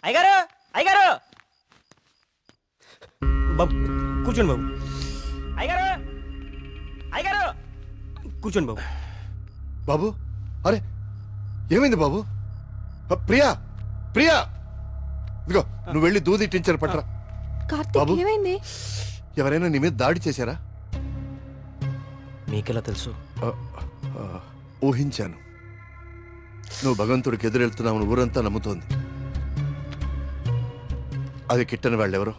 అయ్యగారు అయ్యగారు బాబు కూర్చోండి బాబు. అయ్యగారు అయ్యగారు కూర్చోండి బాబు. బాబు అరే ఏమైంది బాబు? ప్రియా ప్రియా ఇదిగో నువ్వు వెళ్ళి దూది ఇట్టించారు పట్రా. కార్తీక్ ఏమైంది? ఎవరైనా నీ మీద దాడి చేశారా? మీకెలా తెలుసు? ఊహించాను. నువ్వు భగవంతుడికి ఎదురెళ్తున్నావు ఊరంతా నమ్ముతోంది. అది కిట్టని వాళ్ళెవరో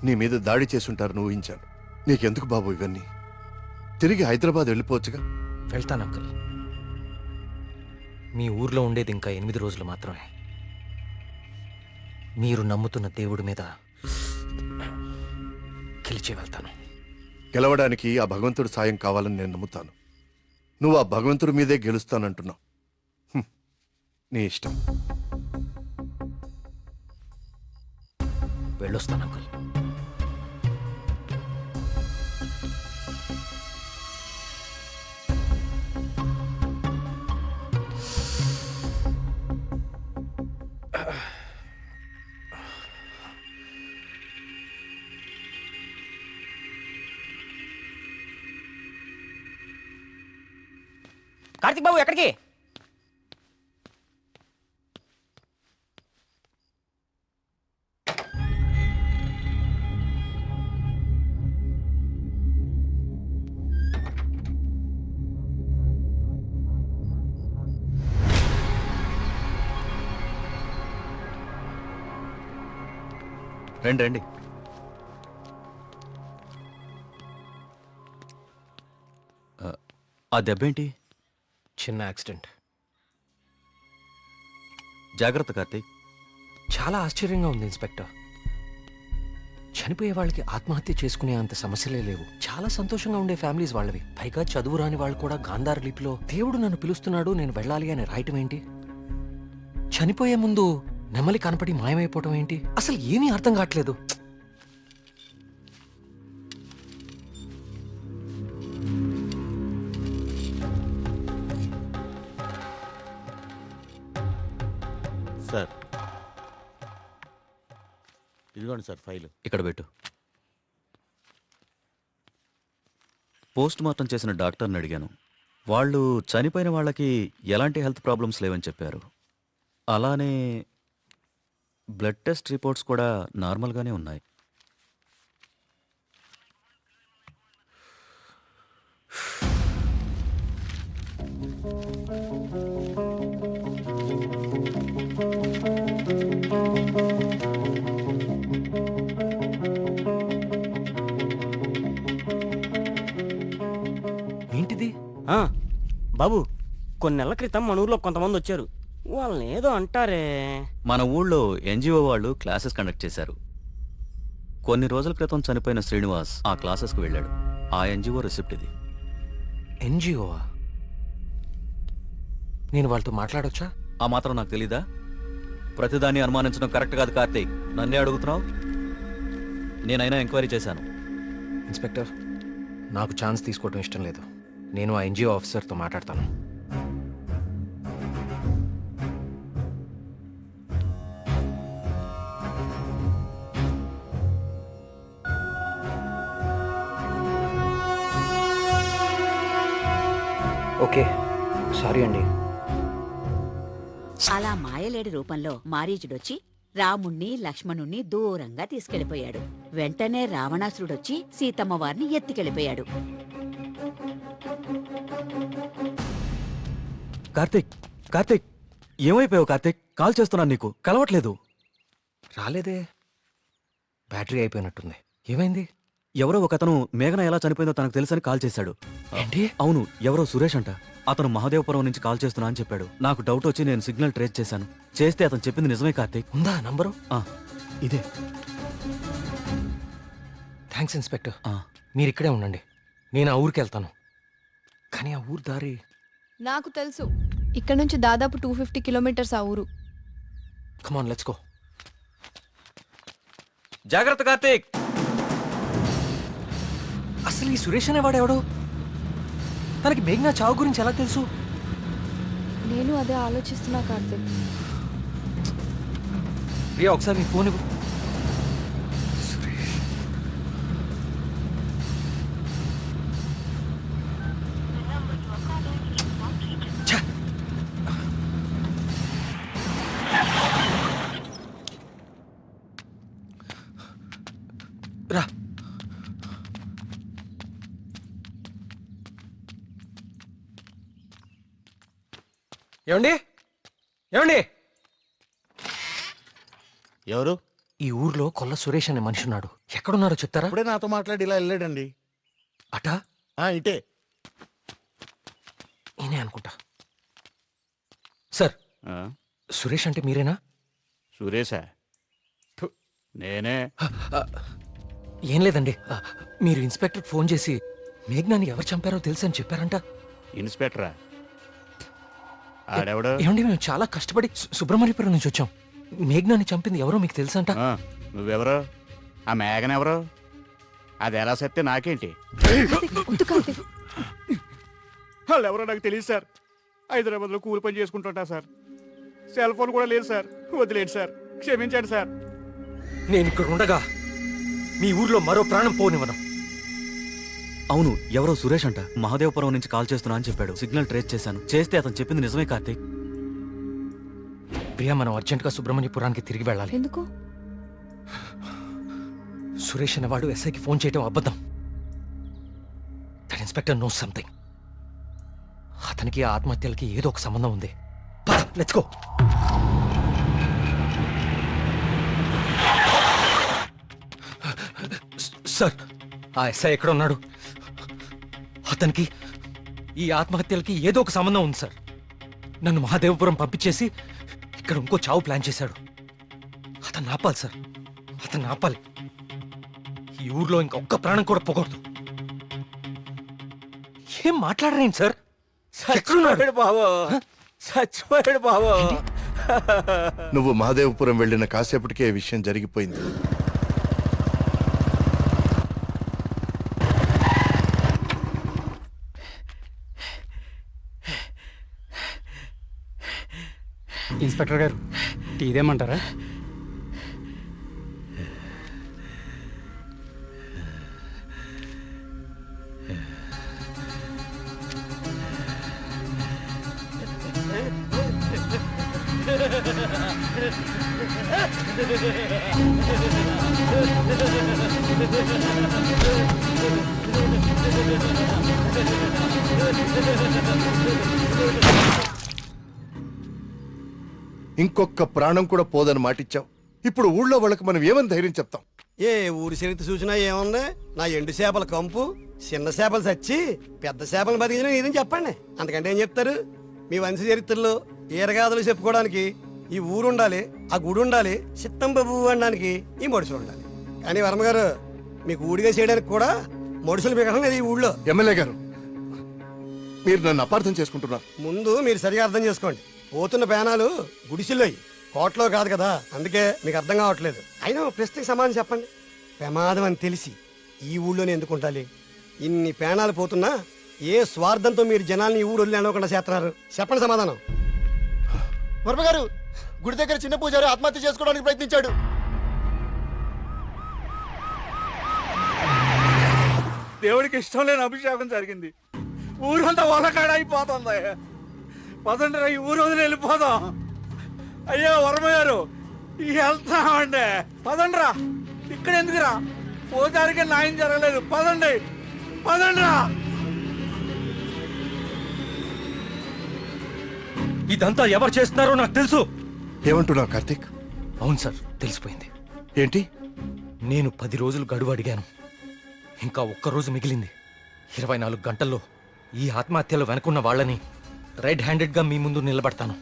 నీ మీద దాడి చేసుంటారని ఊహించాను. నీకెందుకు బాబు ఇవన్నీ? తిరిగి హైదరాబాద్ వెళ్ళిపోవచ్చుగా. వెళ్తాను అంకుల్. మీ ఊర్లో ఉండేది ఇంకా 8 రోజులు మాత్రమే. మీరు నమ్ముతున్న దేవుడి మీద గెలిచి వెళ్తాను. గెలవడానికి ఆ భగవంతుడి సాయం కావాలని నేను నమ్ముతాను. నువ్వు ఆ భగవంతుడి మీదే గెలుస్తానంటున్నావు. నీ ఇష్టం. వెళ్ళొస్తాను అంకుల్. కార్తీక్ బాబు ఎక్కడికి? రండి రండి. ఆ దెబ్బేంటి? చిన్న యాక్సిడెంట్. జాగ్రత్త కార్తీక్. చాలా ఆశ్చర్యంగా ఉంది ఇన్స్పెక్టర్. చనిపోయే వాళ్ళకి ఆత్మహత్య చేసుకునే అంత సమస్యలే లేవు. చాలా సంతోషంగా ఉండే ఫ్యామిలీస్ వాళ్ళవి. పైగా చదువు రాని వాళ్ళు కూడా గాంధార లిపిలో దేవుడు నన్ను పిలుస్తున్నాడు, నేను వెళ్ళాలి అని రాయటం ఏంటి? చనిపోయే ముందు నెమలి కనపడి మాయమైపోవటం ఏంటి? అసలు ఏమీ అర్థం కావట్లేదు. సార్ ఇదిగోండి సార్ ఫైల్. ఇక్కడ పెట్టు. పోస్ట్ మార్టం చేసిన డాక్టర్ని అడిగాను. వాళ్ళు చనిపోయిన వాళ్ళకి ఎలాంటి హెల్త్ ప్రాబ్లమ్స్ లేవని చెప్పారు. అలానే బ్లడ్ టెస్ట్ రిపోర్ట్స్ కూడా నార్మల్గానే ఉన్నాయి. ఏంటిది? బాబు, కొన్ని నెలల క్రితం మన ఊర్లో కొంతమంది వచ్చారు. వాళ్ళని ఏదో అంటారే. మన ఊళ్ళో ఎన్జిఓ వాళ్ళు క్లాసెస్ కండక్ట్ చేశారు. కొన్ని రోజుల క్రితం చనిపోయిన శ్రీనివాస్ ఆ క్లాసెస్కి వెళ్ళాడు. ఆ ఎన్జిఓ రిసిప్ట్ ఇది. ఎన్జిఓవా? నేను వాళ్ళతో మాట్లాడొచ్చా? ఆ మాత్రం నాకు తెలీదా? ప్రతిదాన్ని అనుమానించడం కరెక్ట్ కాదు కార్తీక్. నన్నే అడుగుతున్నావు. నేనైనా ఎంక్వైరీ చేశాను. ఇన్స్పెక్టర్, నాకు ఛాన్స్ తీసుకోవటం ఇష్టం లేదు. నేను ఆ ఎన్జిఓ ఆఫీసర్తో మాట్లాడతాను. ఓకే, సారీ అండి. అలా మాయలేడి రూపంలో మారీచుడొచ్చి రాముణ్ణి లక్ష్మణుణ్ణి దూరంగా తీసుకెళ్లిపోయాడు. వెంటనే రావణాసురుడొచ్చి సీతమ్మ వారిని ఎత్తికెళ్లిపోయాడు. కార్తీక్, కార్తీక్, ఏమైపోయావు కార్తీక్? కాల్ చేస్తున్నాను నీకు, కలవట్లేదు. రాలేదే, బ్యాటరీ అయిపోయినట్టుంది. ఏమైంది? ఎవరో ఒకతను మేఘన ఎలా చనిపోయిందో తనకు తెలుసని కాల్ చేశాడు. ఏంటి? అవును, ఎవరో సురేష్ అంట. అతను మహాదేవపురం నుంచి కాల్ చేస్తున్నా అని చెప్పాడు. నాకు డౌట్ వచ్చి నేను సిగ్నల్ ట్రేస్ చేశాను. చేస్తే అతను చెప్పింది నిజమే కార్తీక్. ఉందా నంబరు? ఆ, ఇదే. Thanks inspector. ఆ, మీరు ఇక్కడే ఉండండి, నేను ఆ ఊరికి వెళ్తాను. కానీ ఆ ఊరు దారి నాకు తెలుసు. ఇక్కడ నుంచి దాదాపు 250 కిలోమీటర్స్ ఆ ఊరు. Come on let's go. జాగ్రత్త కార్తీక్. అసలు ఈ సురేష్ అనేవాడెవడు? తనకి మేఘ్నా చావు గురించి ఎలా తెలుసు? నేను అదే ఆలోచిస్తున్నా కార్తిక్. ప్రియా, ఒకసారి నీ ఫోన్ ఇవ్వు. సురేష్. ఛ! రా. ఏమండి, ఏమండి, ఎవరు? ఈ ఊర్లో కొల్ల సురేష్ అనే మనిషి ఉన్నాడు. ఎక్కడున్నాడో చెప్తారా? ఇప్పుడే నాతో మాట్లాడి ఇలా వెళ్ళాడండి. అటా ఇటే. నేనే అనుకుంటా. సార్, సురేష్ అంటే మీరేనా? సురేశా? నేనే. ఏం లేదండి, మీరు ఇన్స్పెక్టర్ ఫోన్ చేసి మేఘ్నాని ఎవరు చంపారో తెలుసు అని చెప్పారంట. ఇన్స్పెక్టరా? ఆడెవడు? ఏమండి, మేము చాలా కష్టపడి సుబ్రహ్మణ్యపురం నుంచి వచ్చాం. మేఘ్నాని చంపింది ఎవరో మీకు తెలుసంట. నువ్వెవరు? ఆ మేఘన ఎవరు? అది ఎలా చెప్తే నాకేంటి? వద్దు కార్తిక్. వాళ్ళు ఎవరో నాకు తెలియదు సార్. హైదరాబాద్లో కూలి పని చేసుకుంటుంటా సార్. సెల్ ఫోన్ కూడా లేదు సార్. వదిలేండి సార్, క్షమించండి సార్. నేను ఇక్కడ ఉండగా మీ ఊర్లో మరో ప్రాణం పోనివ్వను. అవును, ఎవరో సురేష్ అంట. మహాదేవపురం నుంచి కాల్ చేస్తున్నా అని చెప్పాడు. సిగ్నల్ ట్రేస్ చేశాను. చేస్తే అతను చెప్పింది నిజమే కార్తీక్. ప్రియా, మనం అర్జెంటుగా సుబ్రహ్మణ్యపురానికి తిరిగి వెళ్ళాలి. ఎందుకు? సురేష్ అనేవాడు ఎస్ఐకి ఫోన్ చేయడం అబద్ధం. That inspector knows something. అతనికి ఆ ఆత్మహత్యలకి ఏదో ఒక సంబంధం ఉంది. Let's go. సార్, ఆ ఎస్ఐ ఎక్కడ ఉన్నాడు? అతనికి ఈ ఆత్మహత్యలకి ఏదో ఒక సంబంధం ఉంది సార్. నన్ను మహాదేవపురం పంపించేసి ఇక్కడ ఇంకో చావు ప్లాన్ చేశాడు. అతను ఆపాలి సార్, అతను ఆపాలి. ఈ ఊర్లో ఇంకొక్క ప్రాణం కూడా పోకూడదు. ఏం మాట్లాడరేంటి సార్? ఎక్కడున్నాడు? బాబు, చచ్చిపోయాడు బాబు. నువ్వు మహాదేవపురం వెళ్ళిన కాసేపటికే ఈ విషయం జరిగిపోయింది. ఇన్స్పెక్టర్ గారు, టీ ఇదేమంటారా? ఇంకొక ప్రాణం కూడా పోదని మాటిచ్చావు. ఇప్పుడు ఊళ్ళో వాళ్ళకి మనం ఏమని ధైర్యం చెప్తాం? ఏ ఊరి చరిత్ర చూసినా ఏముంది? నా ఎండు చేపల కంపు, చిన్న చేపలు చచ్చి పెద్ద చేపలు బతికిన ఇదని చెప్పండి. అంతకంటే ఏం చెప్తారు? మీ వంశ చరిత్రలో ఈరగాథలు చెప్పుకోవడానికి ఈ ఊరు ఉండాలి, ఆ గుడి ఉండాలి, చిత్తం బాబు అనడానికి ఈ మడుసులు ఉండాలి. కానీ వర్మ గారు, మీకు ఊడిగా చేయడానికి కూడా మడుసులు మిగడం లేదు ఈ ఊళ్ళో. ఎమ్మెల్యే గారు, మీరు నన్ను అపార్థం చేసుకుంటున్నారు. ముందు మీరు సరిగా అర్థం చేసుకోండి. పోతున్న పేనాలు గుడిసిల్లోయి, కోట్లో కాదు కదా. అందుకే మీకు అర్థం కావట్లేదు. అయినా ఓ ప్రశ్నకి సమాధానం చెప్పండి. ప్రమాదం అని తెలిసి ఈ ఊళ్ళోనే ఎందుకు ఉండాలి? ఇన్ని ప్రాణాలు పోతున్నా ఏ స్వార్థంతో మీరు జనాల్ని ఈ ఊరు వదిలి అనకుండా చేస్తున్నారు? చెప్పండి సమాధానం. వర్మ గారు, గుడి దగ్గర చిన్న పూజారి ఆత్మహత్య చేసుకోవడానికి ప్రయత్నించాడు. దేవుడికి ఇష్టం లేని అభిషేకం జరిగింది. ఊరంతా వలకాడ అయిపోతుంది. పదండి ఈ ఊరు వదిలి వెళ్ళిపోదాం. అయ్యో వర్మ గారు, వెళ్తామండి. పదండ్రా, ఇక్కడ ఎందుకురా? పూజారికి న్యాయం జరగలేదు. పదండి, పదండ్రా. ఇదంతా ఎవరు చేస్తున్నారో నాకు తెలుసు. ఏమంటున్నావు కార్తీక్? అవును సార్, తెలిసిపోయింది. ఏంటి? నేను 10 రోజులు గడువు అడిగాను. ఇంకా ఒక్క రోజు మిగిలింది. 24 గంటల్లో ఈ ఆత్మహత్యలో వెనుకున్న వాళ్ళని రెడ్ హ్యాండెడ్గా మీ ముందు నిలబడతాను.